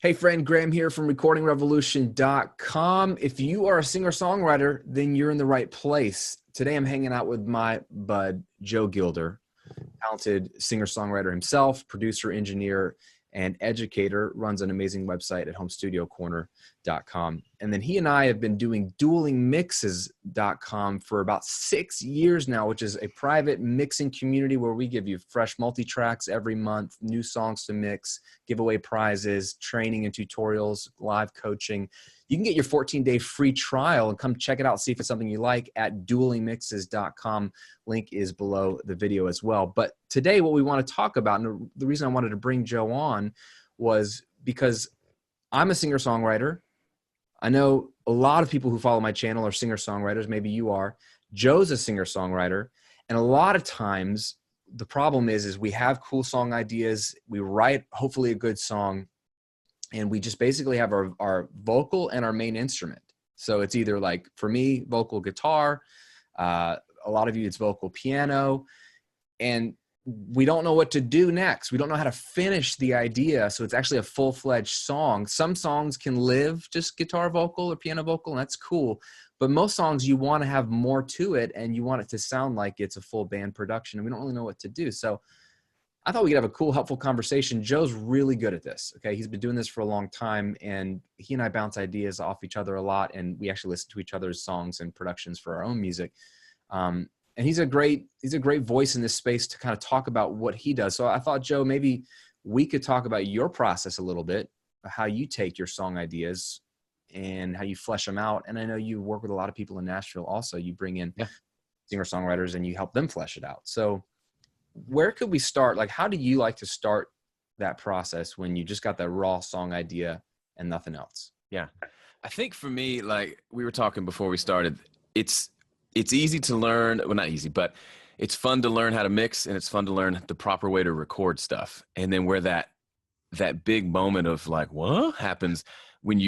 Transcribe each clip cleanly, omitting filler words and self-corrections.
Hey friend, Graham here from recordingrevolution.com. If you are a singer-songwriter, then you're in the right place. Today I'm hanging out with my bud, Joe Gilder, talented singer-songwriter himself, producer, engineer, and educator, runs an amazing website at homestudiocorner.com. And then he and I have been doing duelingmixes.com for about 6 years now, which is a private mixing community where we give you fresh multi-tracks every month, new songs to mix, giveaway prizes, training and tutorials, live coaching. You can get your 14-day free trial and come check it out, see if it's something you like at duelingmixes.com. Link is below the video as well. But today what we want to talk about, and the reason I wanted to bring Joe on was because I'm a singer-songwriter. I know a lot of people who follow my channel are singer-songwriters. Maybe you are. Joe's a singer-songwriter. And a lot of times the problem is we have cool song ideas. We write hopefully a good song. And we just basically have our vocal and our main instrument. So it's either like, for me, vocal guitar. A lot of you, it's vocal piano. And we don't know what to do next. We don't know how to finish the idea. So it's actually a full-fledged song. Some songs can live just guitar vocal or piano vocal, and that's cool. But most songs, you want to have more to it, and you want it to sound like it's a full band production, and we don't really know what to do. So I thought we could have a cool, helpful conversation. Joe's really good at this, okay? He's been doing this for a long time, and he and I bounce ideas off each other a lot, and we actually listen to each other's songs and productions for our own music. And he's a great voice in this space to kind of talk about what he does. So I thought, Joe, maybe we could talk about your process a little bit, how you take your song ideas and how you flesh them out. And I know you work with a lot of people in Nashville also. You bring in singer-songwriters and you help them flesh it out. So where could we start? Like, how do you like to start that process when you just got that raw song idea and nothing else? Yeah. I think for me, like we were talking before we started, it's easy to learn. Well, not easy, but it's fun to learn how to mix, and it's fun to learn the proper way to record stuff. And then where that big moment of like, what happens when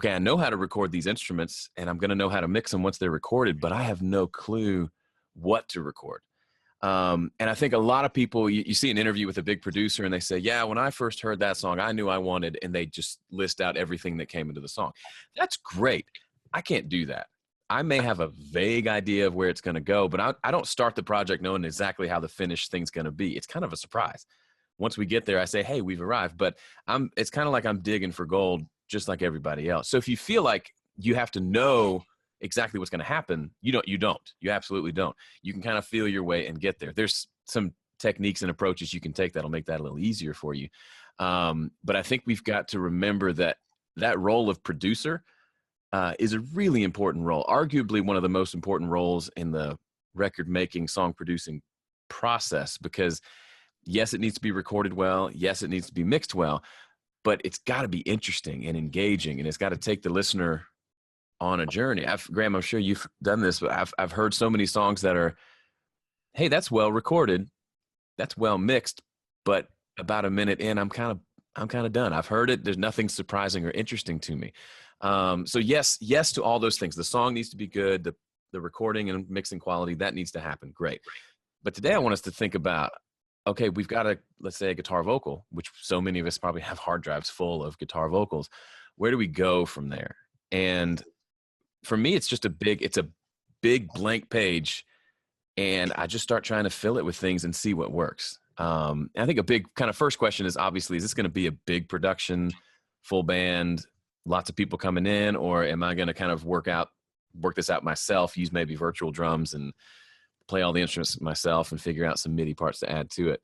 I know how to record these instruments and I'm going to know how to mix them once they're recorded, but I have no clue what to record. And I think a lot of people, you see an interview with a big producer and they say, yeah, when I first heard that song, I knew I wanted, and they just list out everything that came into the song. That's great. I can't do that. I may have a vague idea of where it's going to go, but I don't start the project knowing exactly how the finished thing's going to be. It's kind of a surprise. Once we get there, I say, hey, we've arrived, but it's kind of like I'm digging for gold, just like everybody else. So if you feel like you have to know exactly what's going to happen, you absolutely don't. You can kind of feel your way and get there. There's some techniques and approaches you can take that'll make that a little easier for you. But I think we've got to remember that role of producer is a really important role, arguably one of the most important roles in the record making, song producing process, because yes, it needs to be recorded well. Yes, it needs to be mixed well, but it's got to be interesting and engaging, and it's got to take the listener on a journey. Graham, I'm sure you've done this, but I've heard so many songs that are, hey, that's well recorded, that's well mixed, but about a minute in, I'm kind of done. I've heard it. There's nothing surprising or interesting to me. So yes to all those things. The song needs to be good. The recording and mixing quality, that needs to happen. Great. But today I want us to think about, okay, we've got let's say a guitar vocal, which so many of us probably have hard drives full of guitar vocals. Where do we go from there? And for me, it's a big blank page, and I just start trying to fill it with things and see what works. I think a big kind of first question is obviously, is this going to be a big production, full band, lots of people coming in, or am I going to kind of work this out myself, use maybe virtual drums and play all the instruments myself and figure out some MIDI parts to add to it?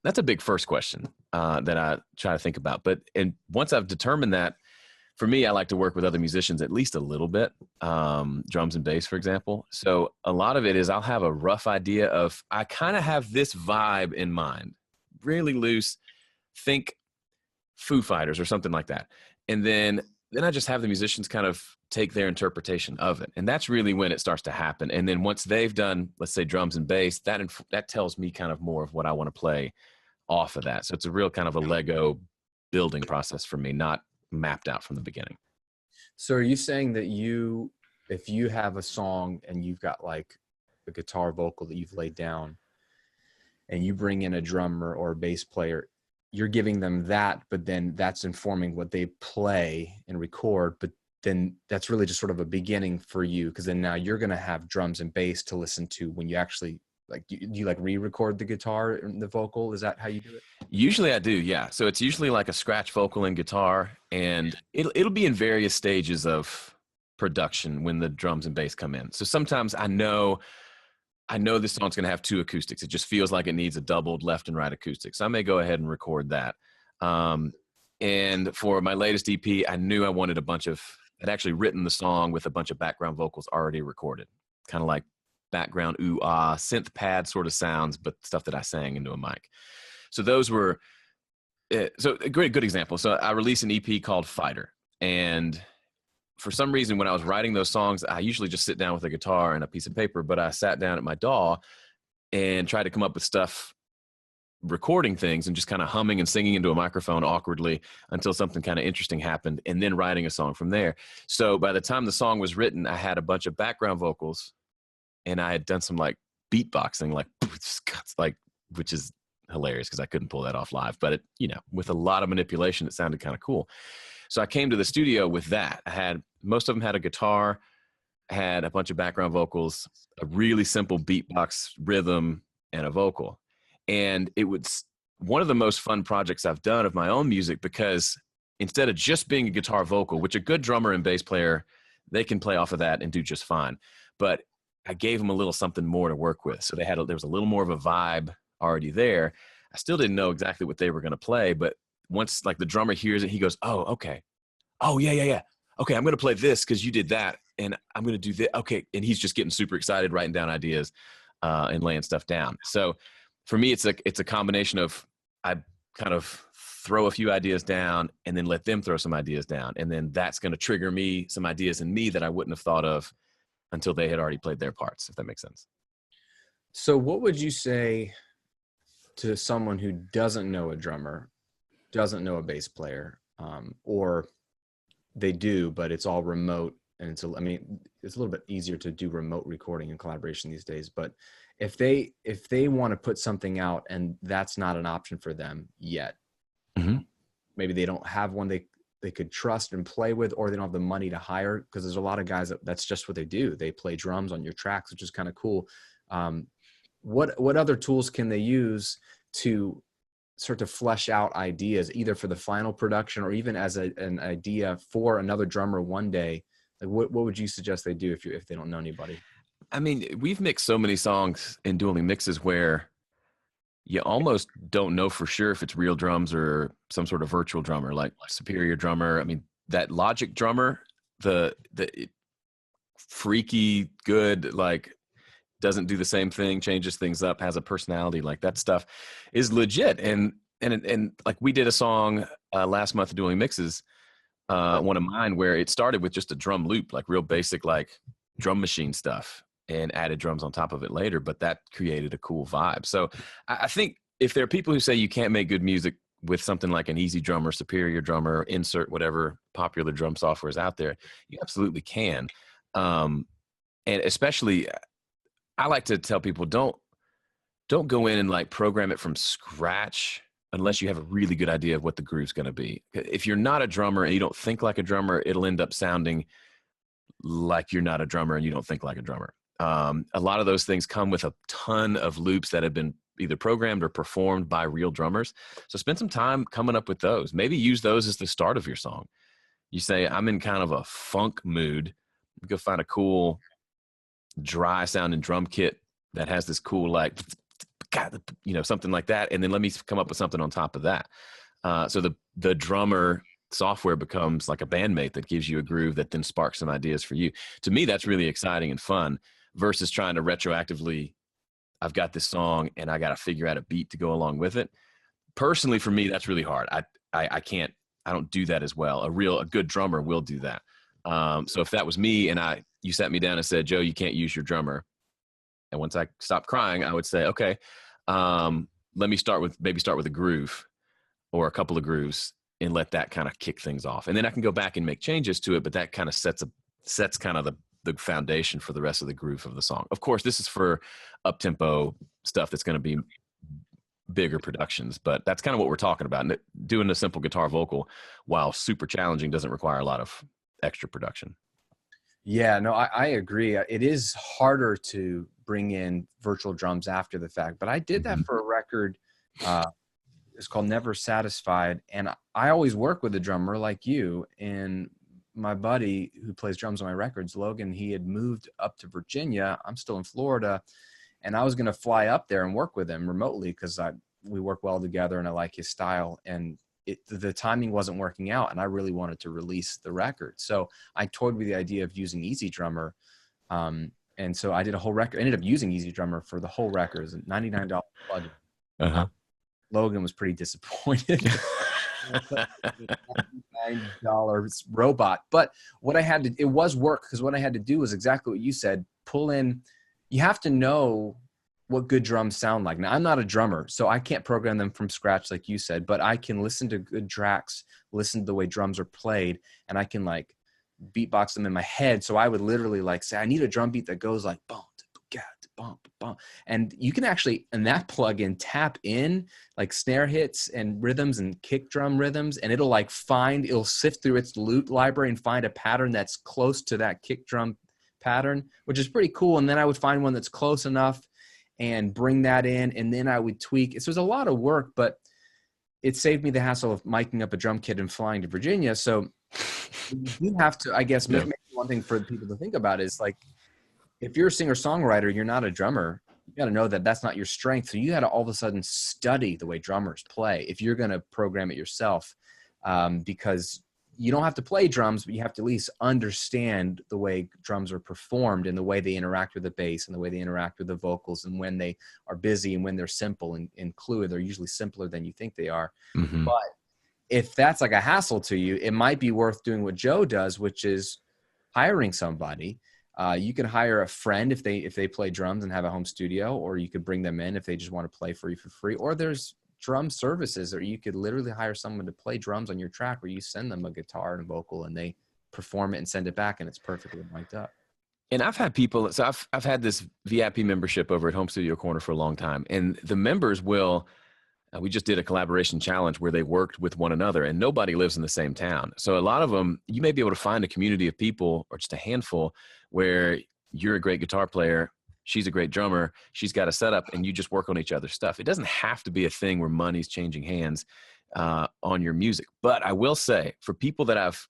That's a big first question that I try to think about. And once I've determined that, for me, I like to work with other musicians at least a little bit, drums and bass, for example. So a lot of it is I'll have a rough idea of, I kind of have this vibe in mind, really loose, think Foo Fighters or something like that. And then I just have the musicians kind of take their interpretation of it. And that's really when it starts to happen. And then once they've done, let's say, drums and bass, that tells me kind of more of what I want to play off of that. So it's a real kind of a Lego building process for me, not mapped out from the beginning. So are you saying that if you have a song and you've got like a guitar vocal that you've laid down and you bring in a drummer or a bass player, you're giving them that, but then that's informing what they play and record. But then that's really just sort of a beginning for you, because then now you're going to have drums and bass to listen to when you actually like, do you like re-record the guitar and the vocal? Is that how you do it? Usually I do, yeah. So it's usually like a scratch vocal and guitar, and it'll be in various stages of production when the drums and bass come in. So sometimes I know this song's going to have 2 acoustics. It just feels like it needs a doubled left and right acoustic. So I may go ahead and record that. And for my latest EP, I knew I wanted I'd actually written the song with a bunch of background vocals already recorded, kind of like background ooh-ah, synth pad sort of sounds, but stuff that I sang into a mic. So those were, so a good example. So I released an EP called Fighter. And for some reason, when I was writing those songs, I usually just sit down with a guitar and a piece of paper, but I sat down at my DAW and tried to come up with stuff, recording things and just kind of humming and singing into a microphone awkwardly until something kind of interesting happened, and then writing a song from there. So by the time the song was written, I had a bunch of background vocals, and I had done some like beatboxing, like, which is hilarious because I couldn't pull that off live, but with a lot of manipulation, it sounded kind of cool. So I came to the studio with that. Most of them had a guitar, had a bunch of background vocals, a really simple beatbox rhythm, and a vocal. And it was one of the most fun projects I've done of my own music, because instead of just being a guitar vocal, which a good drummer and bass player, they can play off of that and do just fine. But I gave them a little something more to work with. So there was a little more of a vibe already there. I still didn't know exactly what they were going to play, but once like the drummer hears it, he goes, oh, okay. Oh, yeah. Okay, I'm going to play this because you did that, and I'm going to do that. Okay, and he's just getting super excited, writing down ideas and laying stuff down. So for me, it's a combination of, I kind of throw a few ideas down and then let them throw some ideas down, and then that's going to trigger me some ideas in me that I wouldn't have thought of until they had already played their parts, if that makes sense. So what would you say to someone who doesn't know a drummer, doesn't know a bass player, or they do, but it's all remote, and it's a little bit easier to do remote recording and collaboration these days. But if they want to put something out and that's not an option for them yet, mm-hmm. Maybe they don't have one they could trust and play with, or they don't have the money to hire, because there's a lot of guys that's just what they do. They play drums on your tracks, which is kind of cool. What other tools can they use to start to flesh out ideas, either for the final production or even as an idea for another drummer one day? Like what would you suggest they do if they don't know anybody? I mean, we've mixed so many songs in dueling mixes where you almost don't know for sure if it's real drums or some sort of virtual drummer, like Superior drummer. I mean, that Logic drummer, the freaky good, like doesn't do the same thing, changes things up, has a personality, like that stuff is legit. And like we did a song last month doing mixes, one of mine, where it started with just a drum loop, like real basic, like drum machine stuff, and added drums on top of it later, but that created a cool vibe. So I think if there are people who say you can't make good music with something like an Easy Drummer, Superior drummer, insert whatever popular drum software is out there, you absolutely can. And especially, I like to tell people, don't go in and like program it from scratch unless you have a really good idea of what the groove's going to be. If you're not a drummer and you don't think like a drummer, it'll end up sounding like you're not a drummer and you don't think like a drummer. A lot of those things come with a ton of loops that have been either programmed or performed by real drummers. So spend some time coming up with those. Maybe use those as the start of your song. You say, I'm in kind of a funk mood. Go find a cool, dry sounding drum kit that has this cool, like, something like that. And then let me come up with something on top of that. So the drummer software becomes like a bandmate that gives you a groove that then sparks some ideas for you. To me, that's really exciting and fun versus trying to retroactively, I've got this song and I got to figure out a beat to go along with it. Personally, for me, that's really hard. I don't do that as well. A good drummer will do that. So if that was me and you sat me down and said, Joe, you can't use your drummer. And once I stopped crying, I would say, okay, let me start with a groove or a couple of grooves and let that kind of kick things off. And then I can go back and make changes to it, but that kind of sets kind of the foundation for the rest of the groove of the song. Of course, this is for up-tempo stuff that's going to be bigger productions, but that's kind of what we're talking about. And doing a simple guitar vocal, while super challenging, doesn't require a lot of extra production. Yeah, no, I agree. It is harder to bring in virtual drums after the fact, but I did that for a record. It's called Never Satisfied. And I always work with a drummer like you. And my buddy who plays drums on my records, Logan, he had moved up to Virginia. I'm still in Florida. And I was going to fly up there and work with him remotely because we work well together and I like his style. And the timing wasn't working out, and I really wanted to release the record. So I toyed with the idea of using Easy Drummer. And so I did a whole record, ended up using Easy Drummer for the whole record. It was a $99 budget. Logan was pretty disappointed. $99 robot. But what I had to, it was work, because what I had to do was exactly what you said, pull in, you have to know what good drums sound like. Now, I'm not a drummer, so I can't program them from scratch like you said, but I can listen to good tracks, listen to the way drums are played, and I can like beatbox them in my head. So I would literally like say, I need a drum beat that goes like boom, bump, bump. And you can actually, in that plugin, tap in like snare hits and rhythms and kick drum rhythms, and it'll sift through its loop library and find a pattern that's close to that kick drum pattern, which is pretty cool. And then I would find one that's close enough and bring that in, and then I would tweak. So it was a lot of work, but it saved me the hassle of miking up a drum kit and flying to Virginia. So you have to, I guess, maybe one thing for people to think about is like, if you're a singer-songwriter, you're not a drummer, you got to know that that's not your strength. So you got to all of a sudden study the way drummers play if you're going to program it yourself, because you don't have to play drums, but you have to at least understand the way drums are performed and the way they interact with the bass and the way they interact with the vocals, and when they are busy and when they're simple and fluid. They're usually simpler than you think they are. But if that's like a hassle to you, it might be worth doing what Joe does, which is hiring somebody. You can hire a friend if they play drums and have a home studio, or you could bring them in if they just want to play for you for free. Or there's drum services, or you could literally hire someone to play drums on your track, where you send them a guitar and a vocal and they perform it and send it back, and it's perfectly mic'd up. And I've had people, so I've had this VIP membership over at Home Studio Corner for a long time, and the members will, we just did a collaboration challenge where they worked with one another, and nobody lives in the same town. So a lot of them, you may be able to find a community of people, or just a handful, where you're a great guitar player, she's a great drummer, she's got a setup, and you just work on each other's stuff. It doesn't have to be a thing where money's changing hands on your music. But I will say, for people that I've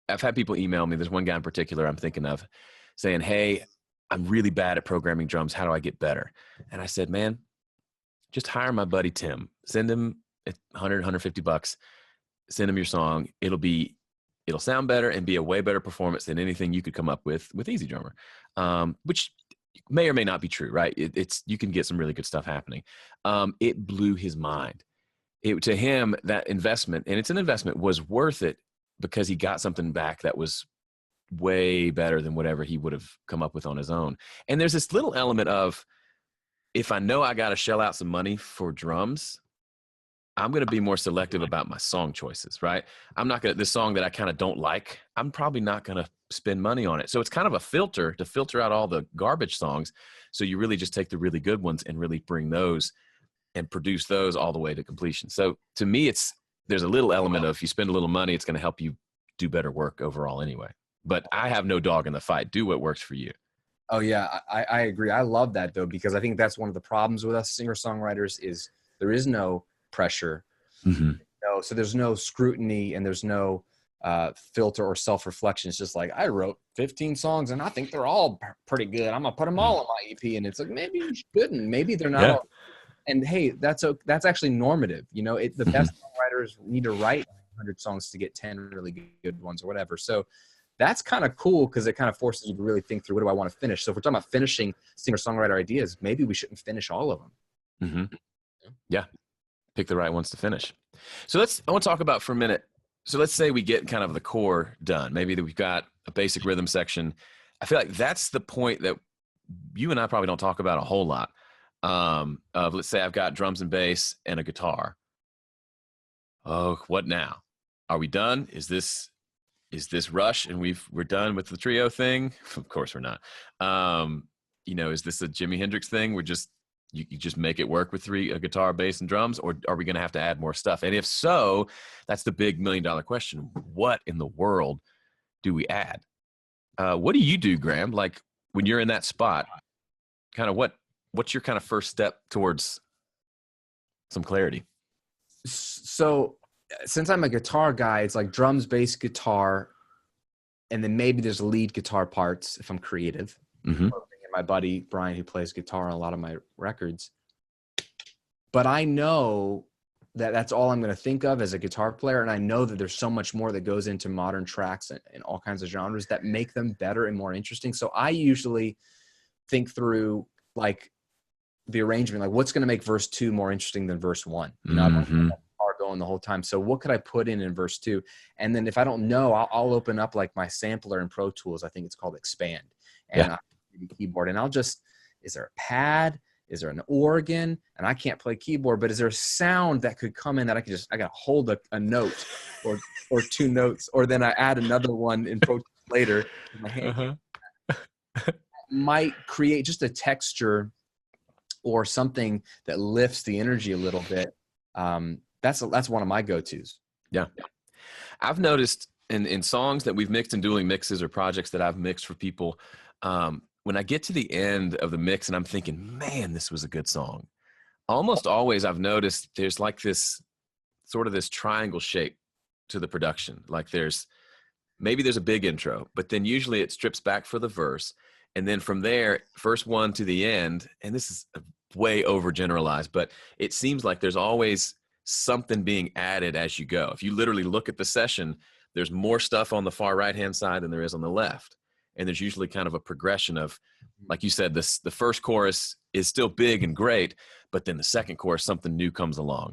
had people email me, there's one guy in particular I'm thinking of, saying, hey, I'm really bad at programming drums. How do I get better? And I said, man, just hire my buddy Tim. Send him $100, $150. Send him your song. It'll sound better and be a way better performance than anything you could come up with Easy Drummer, which may or may not be true, right? You can get some really good stuff happening. It blew his mind. To him, that investment, and it's an investment, was worth it because he got something back that was way better than whatever he would have come up with on his own. And there's this little element of, if I know I got to shell out some money for drums, I'm going to be more selective about my song choices, right? I'm not going to, this song that I kind of don't like, I'm probably not going to spend money on it. So it's kind of a filter to filter out all the garbage songs. So you really just take the really good ones and really bring those and produce those all the way to completion. So to me, there's a little element of, if you spend a little money, it's going to help you do better work overall anyway. But I have no dog in the fight. Do what works for you. Oh yeah, I agree. I love that though, because I think that's one of the problems with us singer-songwriters is there is no pressure. So there's no scrutiny and there's no filter or self-reflection. It's just like, I wrote 15 songs and I think they're all pretty good. I'm gonna put them all on my EP. And it's like, maybe you shouldn't. Maybe they're not. All, and hey, that's actually normative. You know, the best songwriters need to write 100 songs to get 10 really good ones or whatever. So that's kind of cool, because it kind of forces you to really think through, what do I want to finish? So if we're talking about finishing singer-songwriter ideas, maybe we shouldn't finish all of them. Yeah. Pick the right ones to finish. So I want to talk about for a minute. So let's say we get kind of the core done. Maybe that we've got a basic rhythm section. I feel like that's the point that you and I probably don't talk about a whole lot. Of, let's say I've got drums and bass and a guitar. Oh, what now? Are we done? Is this Rush and we're done with the trio thing? Of course we're not. Is this a Jimi Hendrix thing? We're just you just make it work with a guitar, bass, and drums, or are we going to have to add more stuff? And if so, that's the big $1 million question. What in the world do we add? What do you do, Graham? Like when you're in that spot, kind of what's your kind of first step towards some clarity? So since I'm a guitar guy, it's like drums, bass, guitar, and then maybe there's lead guitar parts if I'm creative. Mm-hmm. My buddy Brian, who plays guitar on a lot of my records. But I know that that's all I'm going to think of as a guitar player. And I know that there's so much more that goes into modern tracks and all kinds of genres that make them better and more interesting. So I usually think through like the arrangement, like what's going to make verse 2 more interesting than verse 1. You know, Mm-hmm. I'm going the whole time. So what could I put in verse 2? And then if I don't know, I'll open up like my sampler in Pro Tools. I think it's called Expand. And Yeah. Keyboard, and I'll just, is there a pad? Is there an organ? And I can't play keyboard, but is there a sound that could come in that I got to hold a note or 2 notes, or then I add another one in Pro Tools later in my hand. Might create just a texture or something that lifts the energy a little bit. That's one of my go-tos. Yeah. I've noticed in songs that we've mixed and dueling mixes or projects that I've mixed for people, when I get to the end of the mix and I'm thinking, man, this was a good song, almost always I've noticed there's like this sort of this triangle shape to the production. Like maybe there's a big intro, but then usually it strips back for the verse. And then from there, first one to the end, and this is way overgeneralized, but it seems like there's always something being added as you go. If you literally look at the session, there's more stuff on the far right-hand side than there is on the left. And there's usually kind of a progression of, like you said, the first chorus is still big and great, but then the second chorus, something new comes along.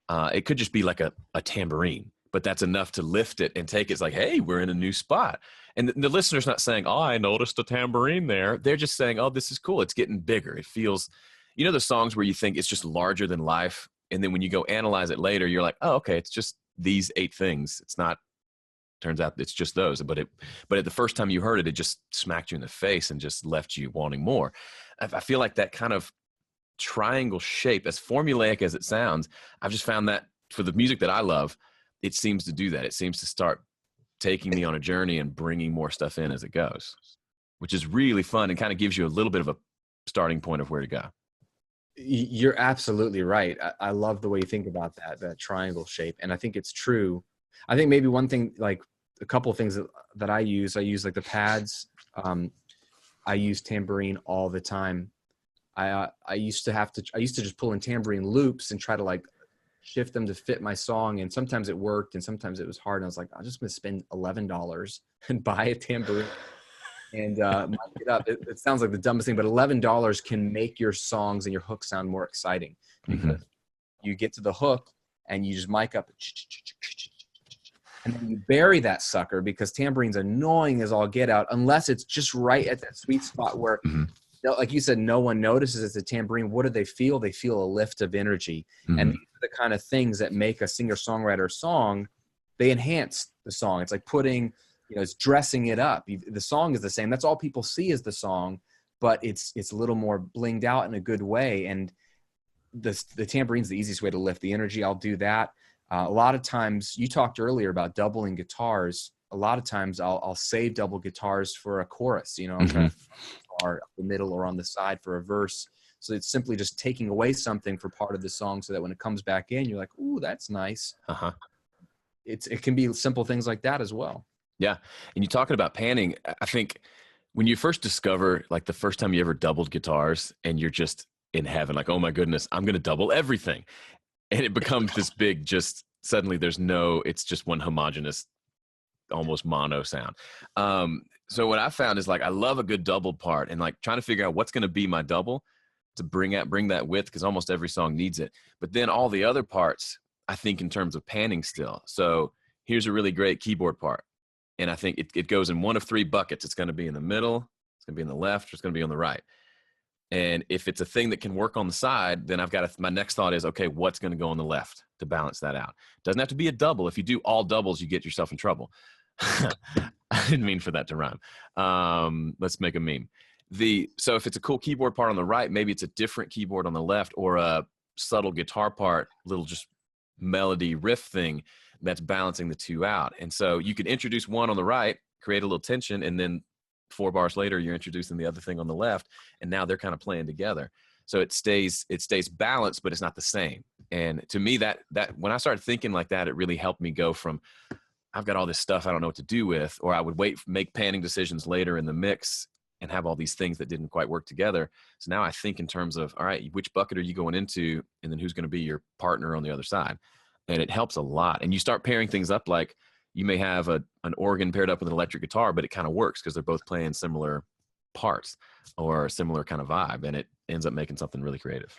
It could just be like a tambourine, but that's enough to lift it and take it. It's like, hey, we're in a new spot. And the listener's not saying, oh, I noticed a tambourine there. They're just saying, oh, this is cool. It's getting bigger. It feels, you know, the songs where you think it's just larger than life. And then when you go analyze it later, you're like, oh, okay, it's just these 8 things. It's not, turns out it's just those, but at the first time you heard it, it just smacked you in the face and just left you wanting more. I feel like that kind of triangle shape, as formulaic as it sounds, I've just found that for the music that I love, it seems to do that. It seems to start taking me on a journey and bringing more stuff in as it goes, which is really fun and kind of gives you a little bit of a starting point of where to go. You're absolutely right. I love the way you think about that triangle shape. And I think it's true. I think maybe one thing, like a couple of things that I use like the pads. I use tambourine all the time. I used to just pull in tambourine loops and try to like shift them to fit my song. And sometimes it worked and sometimes it was hard. And I was like, I'm just going to spend $11 and buy a tambourine and mic it up. It sounds like the dumbest thing, but $11 can make your songs and your hook sound more exciting because you get to the hook and you just mic up and then you bury that sucker because tambourine's annoying as all get out unless it's just right at that sweet spot where, like you said, no one notices it's a tambourine. What do they feel? They feel a lift of energy. And these are the kind of things that make a singer-songwriter song. They enhance the song. It's like putting, it's dressing it up. The song is the same. That's all people see is the song, but it's a little more blinged out in a good way. And the tambourine's the easiest way to lift the energy. I'll do that. A lot of times, you talked earlier about doubling guitars. A lot of times I'll save double guitars for a chorus, I'll try to or the middle or on the side for a verse. So it's simply just taking away something for part of the song so that when it comes back in, you're like, ooh, that's nice. It can be simple things like that as well. Yeah. And you're talking about panning. I think when you first discover, like the first time you ever doubled guitars and you're just in heaven, like, oh my goodness, I'm going to double everything. And it becomes this big, just suddenly it's just one homogeneous, almost mono sound. So what I found is like, I love a good double part and like trying to figure out what's going to be my double to bring that width, because almost every song needs it. But then all the other parts, I think in terms of panning still. So here's a really great keyboard part. And I think it goes in one of 3 buckets. It's going to be in the middle, it's going to be in the left, or it's going to be on the right. And if it's a thing that can work on the side, then my next thought is, okay, what's going to go on the left to balance that out? Doesn't have to be a double. If you do all doubles, you get yourself in trouble. I didn't mean for that to rhyme. Let's make a meme. So if it's a cool keyboard part on the right, maybe it's a different keyboard on the left, or a subtle guitar part, little just melody riff thing that's balancing the two out. And so you could introduce one on the right, create a little tension, and then 4 bars later, you're introducing the other thing on the left, and now they're kind of playing together. So it stays balanced, but it's not the same. And to me, that when I started thinking like that, it really helped me go from, I've got all this stuff I don't know what to do with, or I would make panning decisions later in the mix and have all these things that didn't quite work together. So now I think in terms of, all right, which bucket are you going into? And then who's going to be your partner on the other side? And it helps a lot. And you start pairing things up, like you may have an organ paired up with an electric guitar, but it kind of works because they're both playing similar parts or similar kind of vibe. And it ends up making something really creative.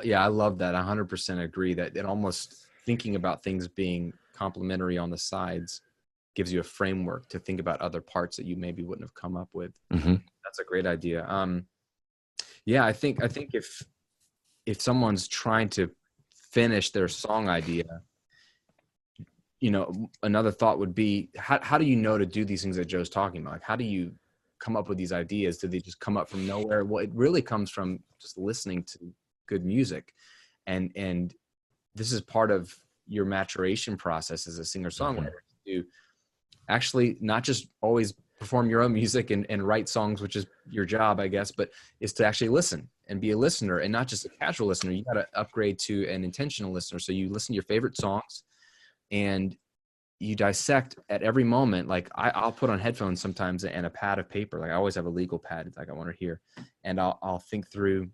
Yeah, I love that. 100% agree that it almost, thinking about things being complementary on the sides gives you a framework to think about other parts that you maybe wouldn't have come up with. Mm-hmm. That's a great idea. Yeah, I think if someone's trying to finish their song idea, you know, another thought would be, how do you know to do these things that Joe's talking about? Like, how do you come up with these ideas? Do they just come up from nowhere? Well, it really comes from just listening to good music. And this is part of your maturation process as a singer-songwriter, to actually not just always perform your own music and write songs, which is your job, I guess, but is to actually listen and be a listener, and not just a casual listener. You got to upgrade to an intentional listener. So you listen to your favorite songs and you dissect at every moment. Like I'll put on headphones sometimes and a pad of paper. Like I always have a legal pad. It's like I want to hear, and I'll think through,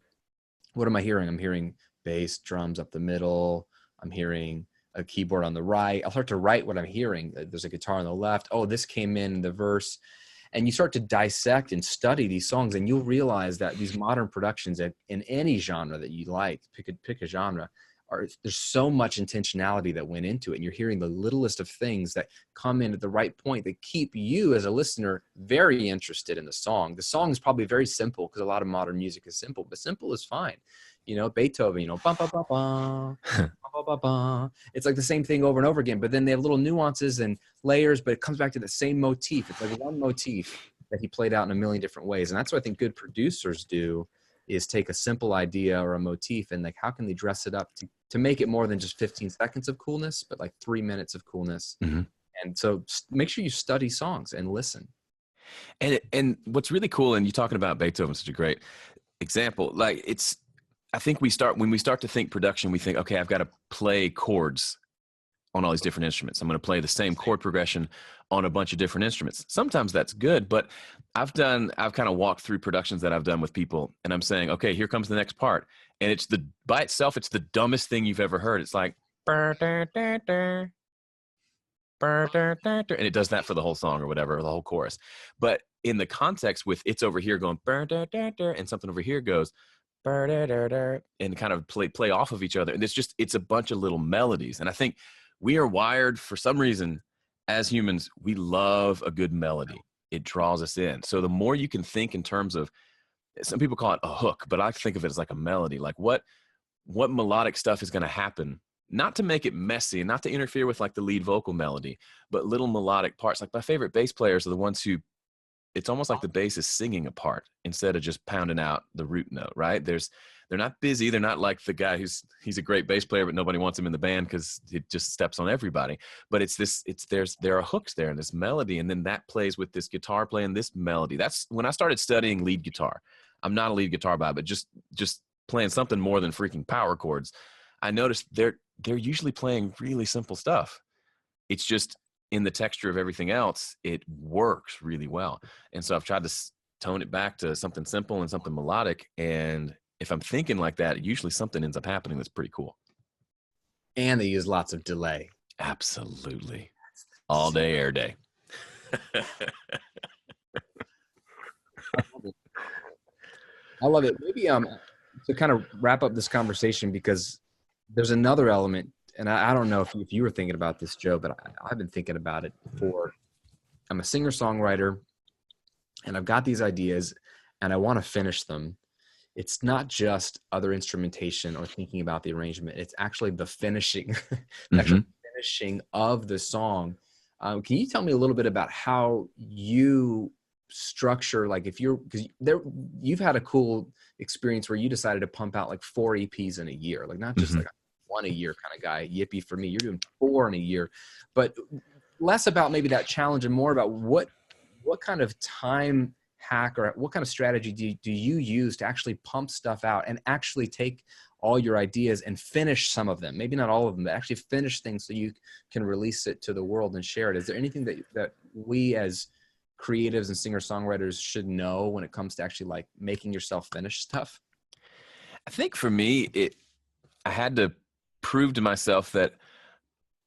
what am I hearing? I'm hearing bass, drums up the middle. I'm hearing a keyboard on the right. I'll start to write what I'm hearing. There's a guitar on the left. Oh, this came in the verse. And you start to dissect and study these songs, and you'll realize that these modern productions in any genre that you like, pick a genre, there's so much intentionality that went into it. And you're hearing the littlest of things that come in at the right point that keep you as a listener very interested in the song. The song is probably very simple, because a lot of modern music is simple, but simple is fine. You know, Beethoven, you know, ba ba ba ba, ba ba ba ba. It's like the same thing over and over again, but then they have little nuances and layers, but it comes back to the same motif. It's like one motif that he played out in a million different ways. And that's what I think good producers do, is take a simple idea or a motif and like, how can they dress it up to make it more than just 15 seconds of coolness, but like 3 minutes of coolness. Mm-hmm. And so make sure you study songs and listen. And what's really cool, and you're talking about Beethoven, such a great example. Like I think when we start to think production, we think, okay, I've got to play chords on all these different instruments. I'm going to play the same chord progression on a bunch of different instruments. Sometimes that's good, but I've kind of walked through productions that I've done with people, and I'm saying, okay, here comes the next part. And by itself, it's the dumbest thing you've ever heard. It's like, and it does that for the whole song or whatever, or the whole chorus. But in the context with it's over here going, and something over here goes, and kind of play off of each other. And it's a bunch of little melodies. And I think we are wired, for some reason, as humans, we love a good melody. It draws us in. So the more you can think in terms of, some people call it a hook, but I think of it as like a melody. Like what melodic stuff is going to happen, not to make it messy and not to interfere with like the lead vocal melody, but little melodic parts. Like my favorite bass players are the ones who, it's almost like the bass is singing a part instead of just pounding out the root note, right? They're not busy. They're not like the guy he's a great bass player, but nobody wants him in the band because it just steps on everybody. But there are hooks there and this melody, and then that plays with this guitar playing this melody. That's when I started studying lead guitar. I'm not a lead guitar guy, but just playing something more than freaking power chords. I noticed they're usually playing really simple stuff. It's just in the texture of everything else, it works really well. And so I've tried to tone it back to something simple and something melodic. And if I'm thinking like that, usually something ends up happening that's pretty cool. And they use lots of delay. Absolutely. All day, air day. I love it. Maybe to kind of wrap up this conversation, because there's another element, and I don't know if you were thinking about this, Joe, but I've been thinking about it before. I'm a singer-songwriter, and I've got these ideas, and I want to finish them. It's not just other instrumentation or thinking about the arrangement. It's actually the finishing, the actual finishing of the song. Can you tell me a little bit about how you structure, like if you're, because there, you've had a cool experience where you decided to pump out like 4 EPs in a year, like not just like a one a year kind of guy. Yippee for me. You're doing 4 in a year, but less about maybe that challenge and more about what kind of time hack or what kind of strategy do you use to actually pump stuff out and actually take all your ideas and finish some of them, maybe not all of them, but actually finish things so you can release it to the world and share it. Is there anything that we as creatives and singer-songwriters should know when it comes to actually like making yourself finish stuff? I think for me, I had to prove to myself that,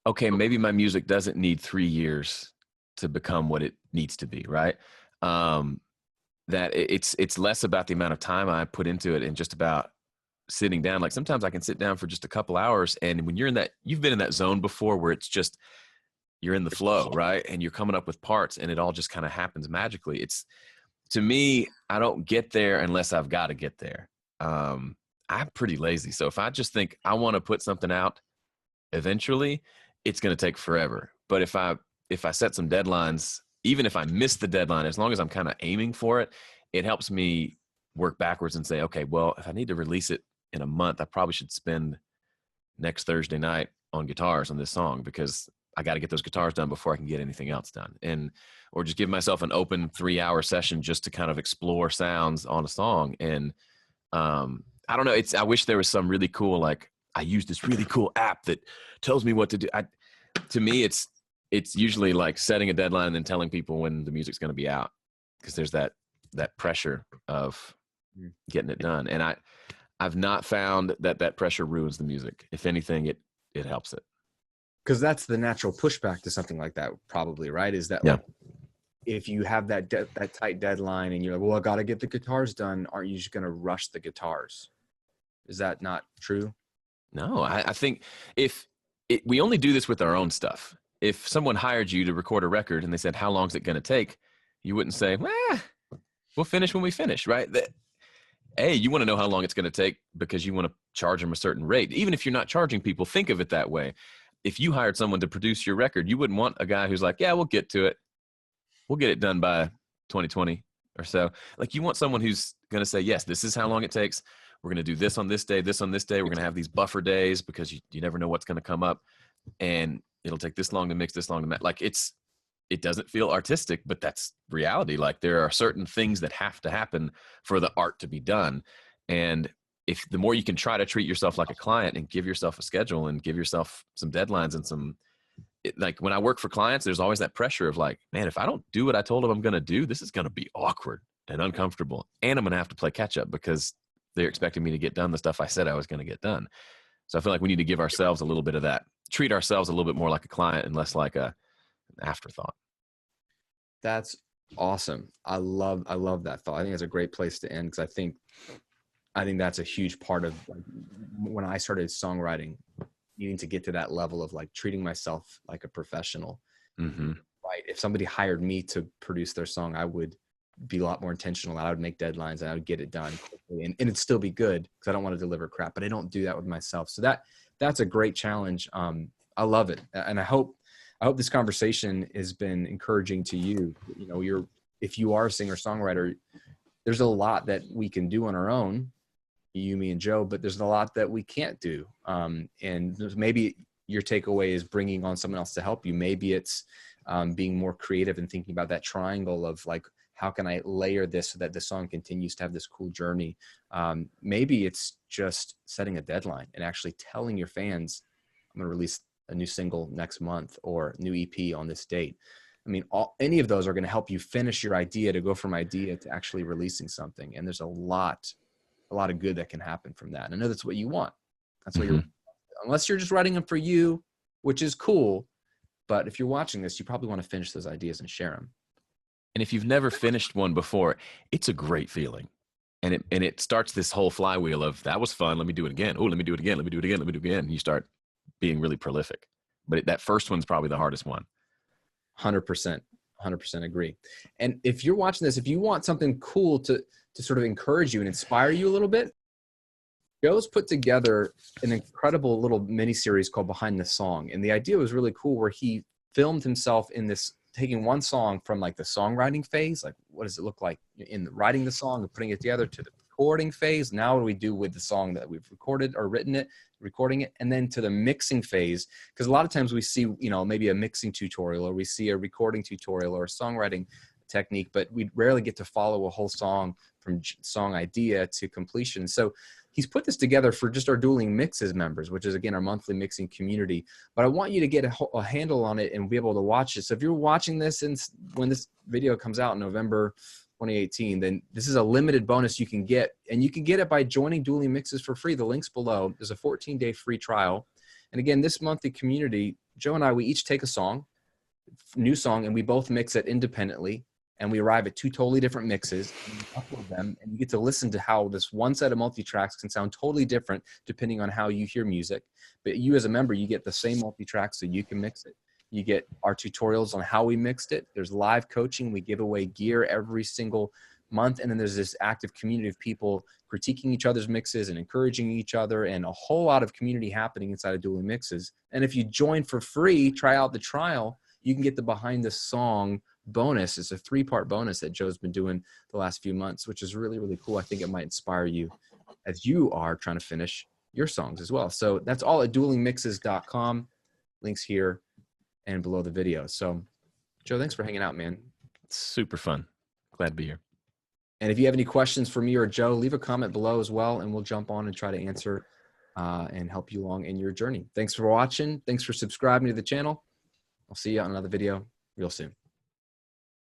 okay, maybe my music doesn't need 3 years to become what it needs to be, right? That it's less about the amount of time I put into it and just about sitting down. Like sometimes I can sit down for just a couple hours, and when you're in that, you've been in that zone before where it's just, you're in the flow, right? And you're coming up with parts and it all just kind of happens magically. It's, to me, I don't get there unless I've got to get there. I'm pretty lazy. So if I just think I want to put something out eventually, it's going to take forever. But if I set some deadlines, even if I miss the deadline, as long as I'm kind of aiming for it, it helps me work backwards and say, okay, well, if I need to release it in a month, I probably should spend next Thursday night on guitars on this song, because I got to get those guitars done before I can get anything else done. Or just give myself an open 3-hour session just to kind of explore sounds on a song. And I don't know, I wish there was some really cool, like I use this really cool app that tells me what to do. To me, it's usually like setting a deadline and then telling people when the music's going to be out, because there's that pressure of getting it done. And I've not found that pressure ruins the music. If anything, it helps it. Because that's the natural pushback to something like that, probably, right? Is that like, if you have that tight deadline and you're like, well, I got to get the guitars done, aren't you just going to rush the guitars? Is that not true? No, I think we only do this with our own stuff. If someone hired you to record a record and they said, how long is it going to take? You wouldn't say, we'll finish when we finish, right? You want to know how long it's going to take because you want to charge them a certain rate. Even if you're not charging people, think of it that way. If you hired someone to produce your record, you wouldn't want a guy who's like, yeah, we'll get to it. We'll get it done by 2020 or so. Like, you want someone who's going to say, yes, this is how long it takes. We're going to do this on this day, this on this day. We're going to have these buffer days because you never know what's going to come up. And it'll take this long to mix, this long to match. Like, it doesn't feel artistic, but that's reality. Like, there are certain things that have to happen for the art to be done. And if the more you can try to treat yourself like a client and give yourself a schedule and give yourself some deadlines and like when I work for clients, there's always that pressure of like, man, if I don't do what I told them I'm going to do, this is going to be awkward and uncomfortable. And I'm going to have to play catch up because they're expecting me to get done the stuff I said I was going to get done. So I feel like we need to give ourselves a little bit of that, treat ourselves a little bit more like a client and less like an afterthought. That's awesome. I love that thought. I think that's a great place to end, because I think that's a huge part of, like, when I started songwriting, needing to get to that level of like treating myself like a professional. Mm-hmm. Right. If somebody hired me to produce their song, I would be a lot more intentional. I would make deadlines and I would get it done quickly, and it'd still be good because I don't want to deliver crap, but I don't do that with myself. So that's a great challenge. I love it. And I hope this conversation has been encouraging to you. You know, if you are a singer songwriter, there's a lot that we can do on our own, you, me, and Joe, but there's a lot that we can't do. And maybe your takeaway is bringing on someone else to help you. Maybe it's being more creative and thinking about that triangle of like, how can I layer this so that the song continues to have this cool journey? Maybe it's just setting a deadline and actually telling your fans, I'm going to release a new single next month or new EP on this date. I mean, any of those are going to help you finish your idea, to go from idea to actually releasing something. And there's a lot of good that can happen from that. And I know that's what you want. That's what you're, unless you're just writing them for you, which is cool. But if you're watching this, you probably want to finish those ideas and share them. And if you've never finished one before, it's a great feeling. And it starts this whole flywheel of, that was fun, let me do it again. Oh, let me do it again. Let me do it again. Let me do it again. And you start being really prolific. But that first one's probably the hardest one. 100% agree. And if you're watching this, if you want something cool to sort of encourage you and inspire you a little bit, Joe's put together an incredible little mini series called Behind the Song. And the idea was really cool, where he filmed himself in this taking one song from like the songwriting phase, like what does it look like in writing the song and putting it together, to the recording phase. Now what do we do with the song that we've recorded or written it, recording it, and then to the mixing phase. Because a lot of times we see, you know, maybe a mixing tutorial, or we see a recording tutorial or a songwriting technique, but we rarely get to follow a whole song from song idea to completion. So he's put this together for just our Dueling Mixes members, which is, again, our monthly mixing community. But I want you to get a handle on it and be able to watch it. So if you're watching this and when this video comes out in November 2018, then this is a limited bonus you can get. And you can get it by joining Dueling Mixes for free. The link's below. There's a 14-day free trial. And again, this monthly community, Joe and I, we each take a song, new song, and we both mix it independently. And we arrive at two totally different mixes, and you upload them, and you get to listen to how this one set of multi-tracks can sound totally different depending on how you hear music. But you as a member, you get the same multi-track so you can mix it. You get our tutorials on how we mixed it. There's live coaching. We give away gear every single month. And then there's this active community of people critiquing each other's mixes and encouraging each other, and a whole lot of community happening inside of Dueling Mixes. And if you join for free, try out the trial, you can get the behind the song bonus. It's a 3-part bonus that Joe's been doing the last few months, which is really, really cool. I think it might inspire you as you are trying to finish your songs as well. So that's all at duelingmixes.com. Links here and below the video. So Joe, thanks for hanging out, man. It's super fun. Glad to be here. And if you have any questions for me or Joe, leave a comment below as well, and we'll jump on and try to answer and help you along in your journey. Thanks for watching. Thanks for subscribing to the channel. I'll see you on another video real soon.